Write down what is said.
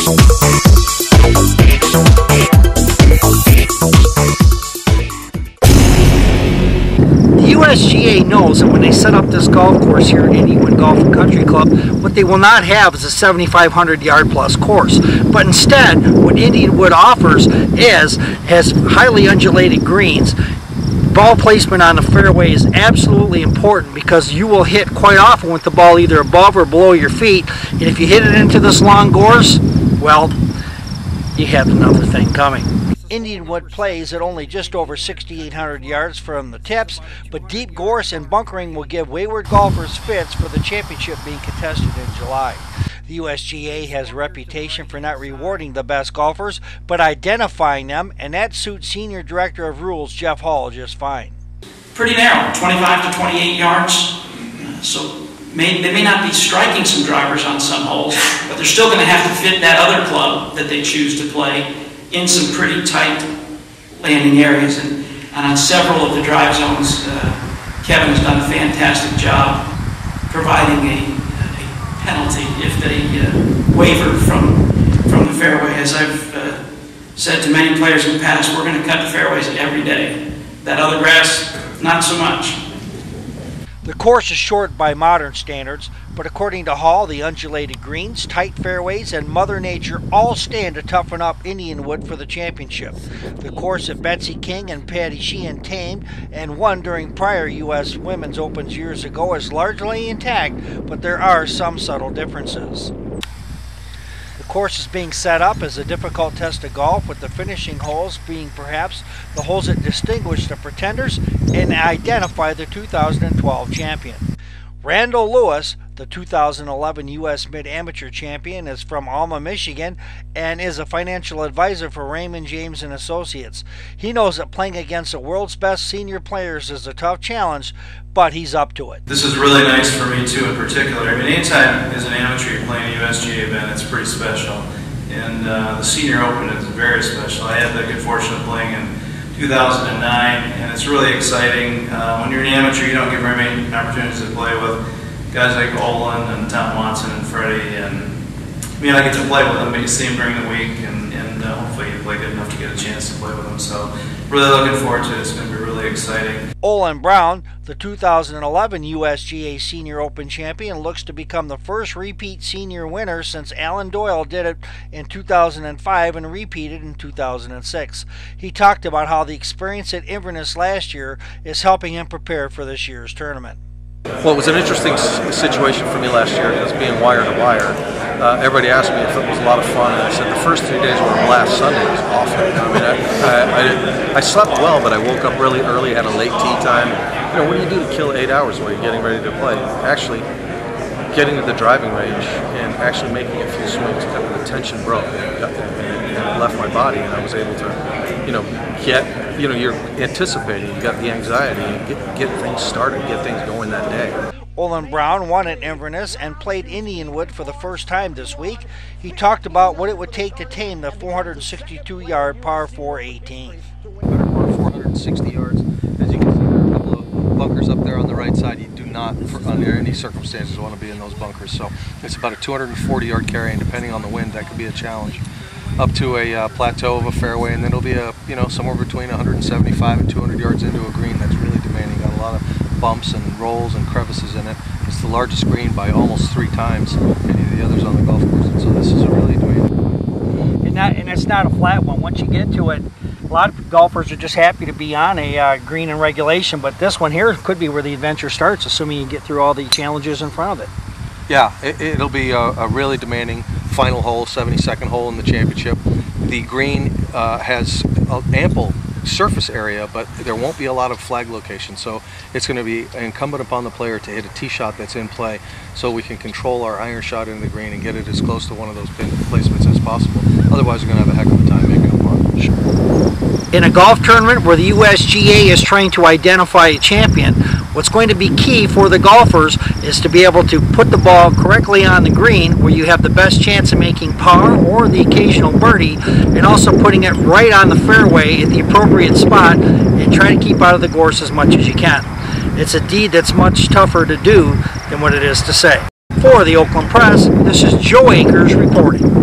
The USGA knows that when they set up this golf course here at Indianwood Golf and Country Club, what they will not have is a 7,500 yard plus course. But instead, what Indianwood offers has highly undulated greens. Ball placement on the fairway is absolutely important because you will hit quite often with the ball either above or below your feet. And if you hit it into this long gorse, well, you have another thing coming. Indianwood plays at only just over 6,800 yards from the tips, but deep gorse and bunkering will give wayward golfers fits for the championship being contested in July. The USGA has a reputation for not rewarding the best golfers, but identifying them, and that suits Senior Director of Rules Jeff Hall just fine. Pretty narrow, 25 to 28 yards, so they may not be striking some drivers on some holes, but they're still going to have to fit that other club that they choose to play in some pretty tight landing areas, and on several of the drive zones, Kevin has done a fantastic job providing a penalty if they waver from the fairway. As I've said to many players in the past, we're going to cut the fairways every day. That other grass, not so much. The course is short by modern standards, but according to Hall, the undulated greens, tight fairways, and Mother Nature all stand to toughen up Indianwood for the championship. The course that Betsy King and Patty Sheehan tamed and won during prior U.S. Women's Opens years ago is largely intact, but there are some subtle differences. The course is being set up as a difficult test of golf, with the finishing holes being perhaps the holes that distinguish the pretenders and identify the 2012 champion. Randall Lewis, the 2011 U.S. Mid-Amateur Champion, is from Alma, Michigan, and is a financial advisor for Raymond James & Associates. He knows that playing against the world's best senior players is a tough challenge, but he's up to it. This is really nice for me too in particular. I mean, anytime as an amateur you're playing a USGA event, it's pretty special. And the Senior Open is very special. I had the good fortune of playing in 2009, and it's really exciting. When you're an amateur, you don't get very many opportunities to play with guys like Olin and Tom Watson and Freddie, and I mean, I get to play with them, but you see them during the week, and hopefully you play good enough to get a chance to play with them. So really looking forward to it. It's going to be really exciting. Olin Brown, the 2011 USGA Senior Open champion, looks to become the first repeat senior winner since Alan Doyle did it in 2005 and repeated in 2006. He talked about how the experience at Inverness last year is helping him prepare for this year's tournament. Well, it was an interesting situation for me last year, because being wire to wire. Everybody asked me if it was a lot of fun, and I said the first 3 days were a blast. Sunday was awful. I mean, I slept well, but I woke up really early, had a late tee time. You know, what do you do to kill 8 hours while you're getting ready to play? Actually, getting to the driving range and actually making a few swings, kind of the tension broke and it left my body, and I was able to, you know, you're anticipating, you got the anxiety, and get things started, get things going that day. Olin Brown won at Inverness and played Indianwood for the first time this week. He talked about what it would take to tame the 462-yard par 4 18th. Par 460 yards. As you can see, there are a couple of bunkers up there on the right side. You do not, under any circumstances, want to be in those bunkers. So it's about a 240-yard carry, and depending on the wind, that could be a challenge. Up to a plateau of a fairway, and then it'll be somewhere between 175 and 200 yards into a green that's really demanding. Got a lot of bumps and rolls and crevices in it. It's the largest green by almost 3 times any of the others on the golf course, and so this is a really demanding. And it's not a flat one. Once you get to it, a lot of golfers are just happy to be on a green in regulation, but this one here could be where the adventure starts, assuming you get through all the challenges in front of it. Yeah, it'll be a really demanding final hole, 72nd hole in the championship. The green has ample surface area, but there won't be a lot of flag location, so it's going to be incumbent upon the player to hit a tee shot that's in play so we can control our iron shot into the green and get it as close to one of those pin placements as possible. Otherwise, we're going to have a heck of a time making a par. Sure. In a golf tournament where the USGA is trying to identify a champion, what's going to be key for the golfers is to be able to put the ball correctly on the green where you have the best chance of making par or the occasional birdie, and also putting it right on the fairway at the appropriate spot and try to keep out of the gorse as much as you can. It's a deed that's much tougher to do than what it is to say. For the Oakland Press, this is Joe Akers reporting.